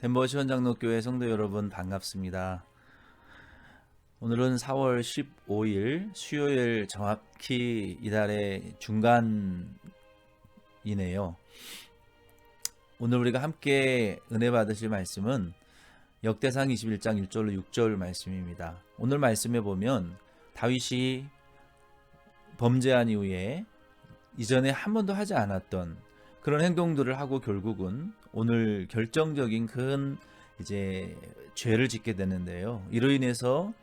덴버 시원장로교회 성도 여러분 반갑습니다. 오늘은 4월 15일 수요일 정확히 이달의 중간이네요. 오늘 우리가 함께 은혜 받으실 말씀은 역대상 21장 1절로 6절 말씀입니다. 오늘 말씀에 보면 다윗이 범죄한 이후에 이전에 한 번도 하지 않았던 그런 행동들을 하고 결국은 오늘 결정적인 큰 이제 죄를 짓게 되는데요. 이로 인해서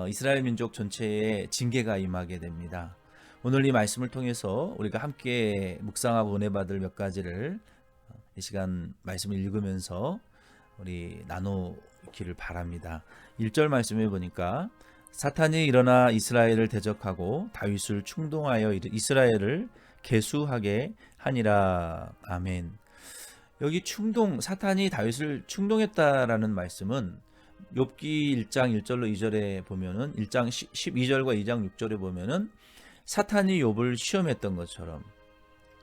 이스라엘 민족 전체에 징계가 임하게 됩니다. 오늘 이 말씀을 통해서 우리가 함께 묵상하고 은혜 받을 몇 가지를 이 시간 말씀을 읽으면서 우리 나누기를 바랍니다. 1절 말씀해 보니까 사탄이 일어나 이스라엘을 대적하고 다윗을 충동하여 이스라엘을 계수하게 하니라. 아멘. 여기 사탄이 다윗을 충동했다라는 말씀은 욥기 1장 1절로 2절에 보면은 1장 12절과 2장 6절에 보면은 사탄이 욥을 시험했던 것처럼,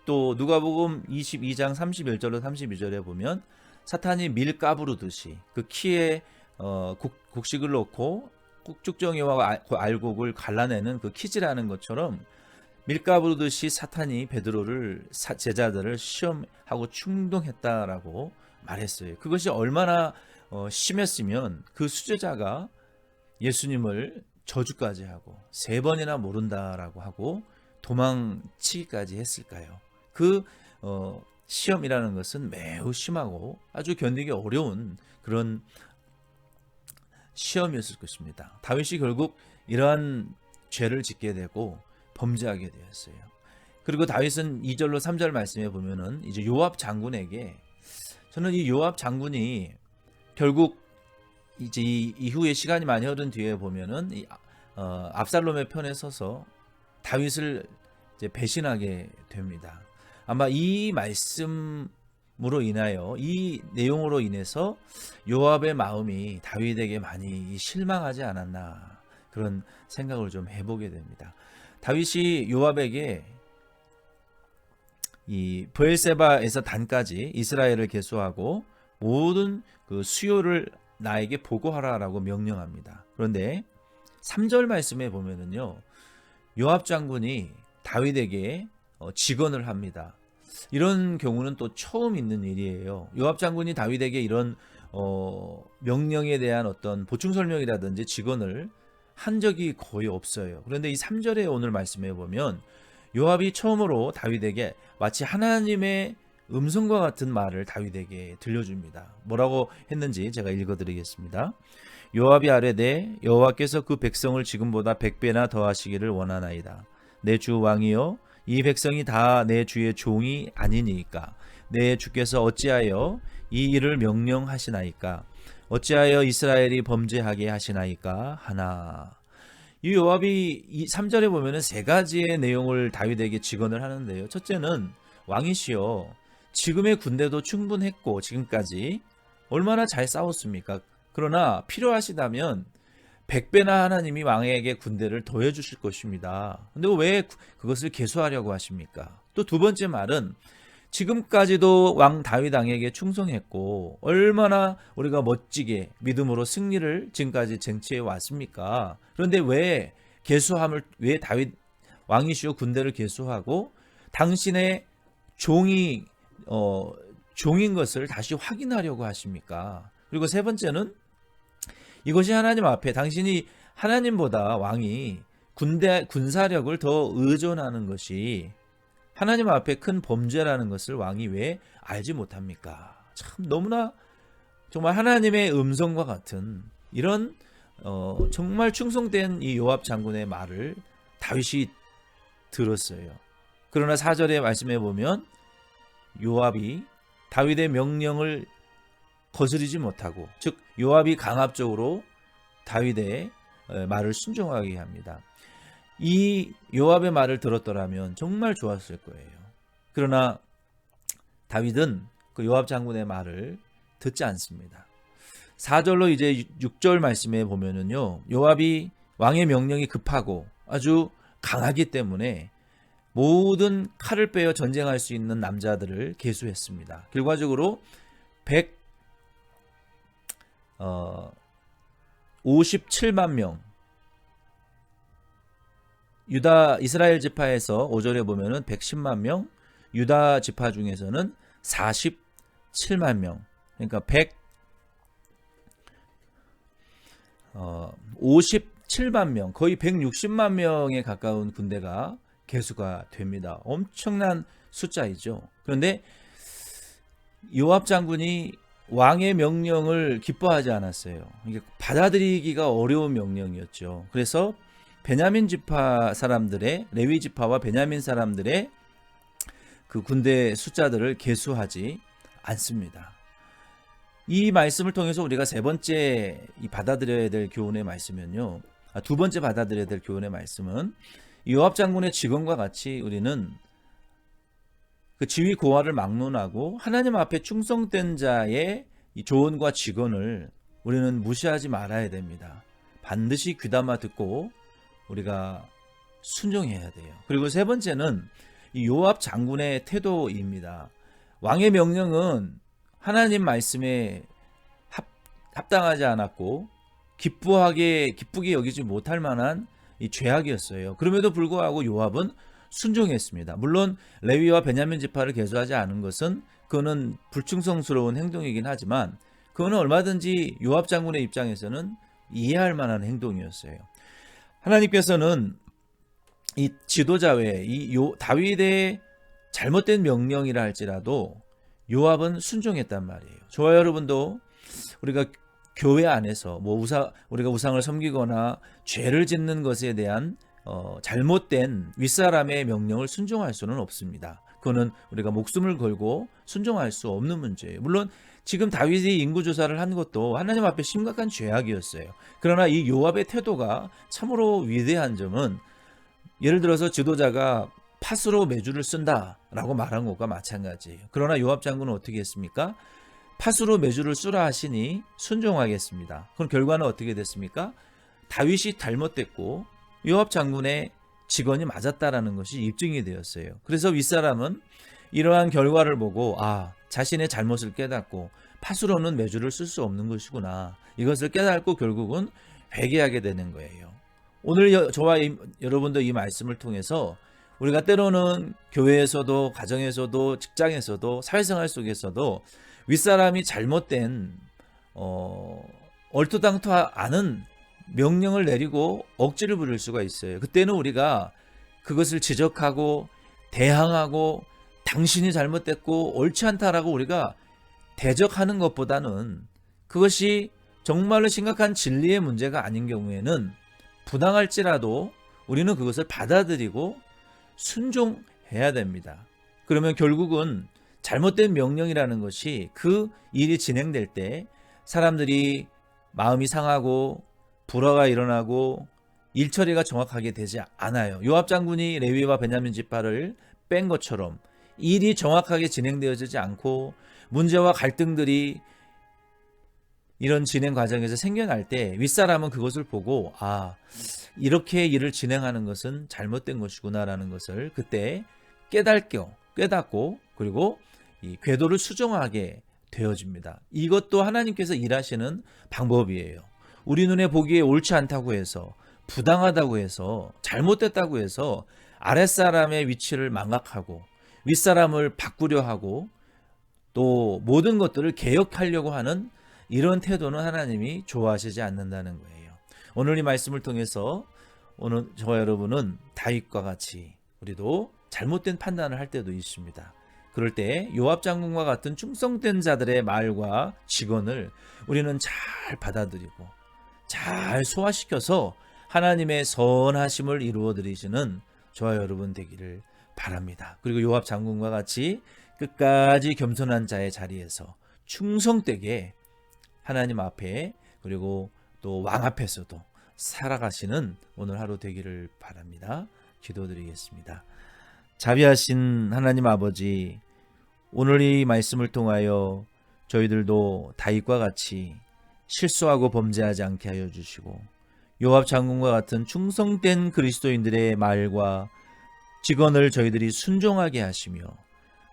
또 누가복음 22장 31절로 32절에 보면 사탄이 밀 까부르듯이 그 키에 곡식을 넣고 쭉정이와 알곡을 갈라내는 그 키질하는 것처럼 밀가부르듯이 사탄이 베드로를 제자들을 시험하고 충동했다라고 말했어요. 그것이 얼마나 심했으면 그 수제자가 예수님을 저주까지 하고 3번이나 모른다라고 하고 도망치기까지 했을까요? 그 시험이라는 것은 매우 심하고 아주 견디기 어려운 그런 시험이었을 것입니다. 다윗이 결국 이러한 죄를 짓게 되고 범죄하게 되었어요. 그리고 다윗은 2절로 3절 말씀에 보면은 이제 요압 장군에게, 저는 이 요압 장군이 결국 이제 이후에 시간이 많이 흐른 뒤에 보면은 압살롬의 편에 서서 다윗을 이제 배신하게 됩니다. 아마 이 말씀으로 인하여, 이 내용으로 인해서 요압의 마음이 다윗에게 많이 실망하지 않았나, 그런 생각을 좀 해보게 됩니다. 다윗이 요압에게 이 브엘세바에서 단까지 이스라엘을 계수하고 모든 그 수요를 나에게 보고하라라고 명령합니다. 그런데 3절 말씀에 보면은요, 요압 장군이 다윗에게 직언을 합니다. 이런 경우는 또 처음 있는 일이에요. 요압 장군이 다윗에게 이런 명령에 대한 어떤 보충 설명이라든지 직언을 한 적이 거의 없어요. 그런데 이 3절에 오늘 말씀해 보면 요압이 처음으로 다윗에게 마치 하나님의 음성과 같은 말을 다윗에게 들려줍니다. 뭐라고 했는지 제가 읽어드리겠습니다. 요압이 아뢰되 여호와께서 그 백성을 지금보다 100배나 더하시기를 원하나이다. 내 주 왕이여, 이 백성이 다 내 주의 종이 아니니까 내 주께서 어찌하여 이 일을 명령하시나이까? 어찌하여 이스라엘이 범죄하게 하시나이까 하나. 이 요압이 이 3절에 보면은 3가지의 내용을 다윗에게 직언을 하는데요. 첫째는, 왕이시여, 지금의 군대도 충분했고 지금까지 얼마나 잘 싸웠습니까? 그러나 필요하시다면 100배나 하나님이 왕에게 군대를 더해 주실 것입니다. 근데 왜 그것을 계수하려고 하십니까? 또 두 번째 말은, 지금까지도 왕 다윗 왕에게 충성했고 얼마나 우리가 멋지게 믿음으로 승리를 지금까지 쟁취해 왔습니까? 그런데 왜 다윗 왕이시오 군대를 계수하고 당신의 종인 것을 다시 확인하려고 하십니까? 그리고 세 번째는, 이것이 하나님 앞에 당신이 하나님보다 왕이 군사력을 더 의존하는 것이 하나님 앞에 큰 범죄라는 것을 왕이 왜 알지 못합니까? 참 너무나 정말 하나님의 음성과 같은 이런 정말 충성된 이 요압 장군의 말을 다윗이 들었어요. 그러나 4절의 말씀에 보면 요압이 다윗의 명령을 거스르지 못하고, 즉 요압이 강압적으로 다윗의 말을 순종하게 합니다. 이 요압의 말을 들었더라면 정말 좋았을 거예요. 그러나 다윗은 그 요압 장군의 말을 듣지 않습니다. 4절로 이제 6절 말씀에 보면은요, 요압이 왕의 명령이 급하고 아주 강하기 때문에 모든 칼을 빼어 전쟁할 수 있는 남자들을 계수했습니다. 결과적으로 57만 명, 유다 이스라엘 지파에서 5절에 보면은 110만 명, 유다 지파 중에서는 47만 명. 그러니까 57만 명, 거의 160만 명에 가까운 군대가 개수가 됩니다. 엄청난 숫자이죠. 그런데 요압 장군이 왕의 명령을 기뻐하지 않았어요. 이게 받아들이기가 어려운 명령이었죠. 그래서 베냐민 지파 사람들의, 레위 지파와 베냐민 사람들의 그 군대 숫자들을 계수하지 않습니다. 이 말씀을 통해서 우리가 세 번째 받아들여야 될 교훈의 말씀은요. 두 번째 받아들여야 될 교훈의 말씀은 요압 장군의 직언과 같이 우리는 그 지위 고하를 막론하고 하나님 앞에 충성된 자의 조언과 직언을 우리는 무시하지 말아야 됩니다. 반드시 귀담아 듣고 우리가 순종해야 돼요. 그리고 세 번째는 이 요압 장군의 태도입니다. 왕의 명령은 하나님 말씀에 합당하지 않았고 기쁘게 여기지 못할 만한 이 죄악이었어요. 그럼에도 불구하고 요압은 순종했습니다. 물론 레위와 베냐민 지파를 계수하지 않은 것은 그거는 불충성스러운 행동이긴 하지만 그거는 얼마든지 요압 장군의 입장에서는 이해할 만한 행동이었어요. 하나님께서는 이 지도자 외에 다윗의 잘못된 명령이라 할지라도 요압은 순종했단 말이에요. 저와 여러분도 우리가 교회 안에서 우리가 우상을 섬기거나 죄를 짓는 것에 대한 잘못된 윗사람의 명령을 순종할 수는 없습니다. 그거는 우리가 목숨을 걸고 순종할 수 없는 문제예요. 물론 지금 다윗이 인구조사를 한 것도 하나님 앞에 심각한 죄악이었어요. 그러나 이 요압의 태도가 참으로 위대한 점은 예를 들어서 지도자가 팥으로 메주를 쓴다라고 말한 것과 마찬가지예요. 그러나 요압 장군은 어떻게 했습니까? 팥으로 메주를 쓰라 하시니 순종하겠습니다. 그럼 결과는 어떻게 됐습니까? 다윗이 잘못됐고 요압 장군의 직언이 맞았다라는 것이 입증이 되었어요. 그래서 윗사람은 이러한 결과를 보고 자신의 잘못을 깨닫고 팥으로는 메주를 쓸 수 없는 것이구나. 이것을 깨닫고 결국은 회개하게 되는 거예요. 오늘 저와 여러분도 이 말씀을 통해서 우리가 때로는 교회에서도 가정에서도 직장에서도 사회생활 속에서도 윗사람이 잘못된 얼토당토 않은 명령을 내리고 억지를 부릴 수가 있어요. 그때는 우리가 그것을 지적하고 대항하고 당신이 잘못됐고 옳지 않다라고 우리가 대적하는 것보다는 그것이 정말로 심각한 진리의 문제가 아닌 경우에는 부당할지라도 우리는 그것을 받아들이고 순종해야 됩니다. 그러면 결국은 잘못된 명령이라는 것이 그 일이 진행될 때 사람들이 마음이 상하고 불화가 일어나고 일 처리가 정확하게 되지 않아요. 요압 장군이 레위와 베냐민 지파를 뺀 것처럼 일이 정확하게 진행되어지지 않고 문제와 갈등들이 이런 진행 과정에서 생겨날 때 윗사람은 그것을 보고 이렇게 일을 진행하는 것은 잘못된 것이구나라는 것을 그때 깨닫고 그리고 이 궤도를 수정하게 되어집니다. 이것도 하나님께서 일하시는 방법이에요. 우리 눈에 보기에 옳지 않다고 해서 부당하다고 해서 잘못됐다고 해서 아랫사람의 위치를 망각하고 윗사람을 바꾸려 하고 또 모든 것들을 개혁하려고 하는 이런 태도는 하나님이 좋아하시지 않는다는 거예요. 오늘 이 말씀을 통해서 오늘 저와 여러분은 다윗과 같이 우리도 잘못된 판단을 할 때도 있습니다. 그럴 때 요압 장군과 같은 충성된 자들의 말과 직언을 우리는 잘 받아들이고 잘 소화시켜서 하나님의 선하심을 이루어드리시는 저와 여러분 되기를 바랍니다. 그리고 요압 장군과 같이 끝까지 겸손한 자의 자리에서 충성되게 하나님 앞에 그리고 또 왕 앞에서도 살아가시는 오늘 하루 되기를 바랍니다. 기도드리겠습니다. 자비하신 하나님 아버지, 오늘 이 말씀을 통하여 저희들도 다윗과 같이 실수하고 범죄하지 않게 하여 주시고 요압 장군과 같은 충성된 그리스도인들의 말과 직언을 저희들이 순종하게 하시며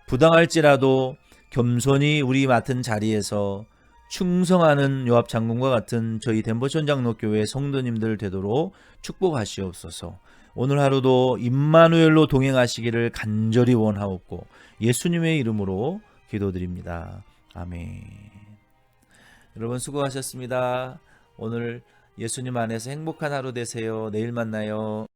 부당할지라도 겸손히 우리 맡은 자리에서 충성하는 요압 장군과 같은 저희 덴버션 장로교회 성도님들 되도록 축복하시옵소서. 오늘 하루도 임마누엘로 동행하시기를 간절히 원하옵고 예수님의 이름으로 기도드립니다. 아멘. 여러분 수고하셨습니다. 오늘 예수님 안에서 행복한 하루 되세요. 내일 만나요.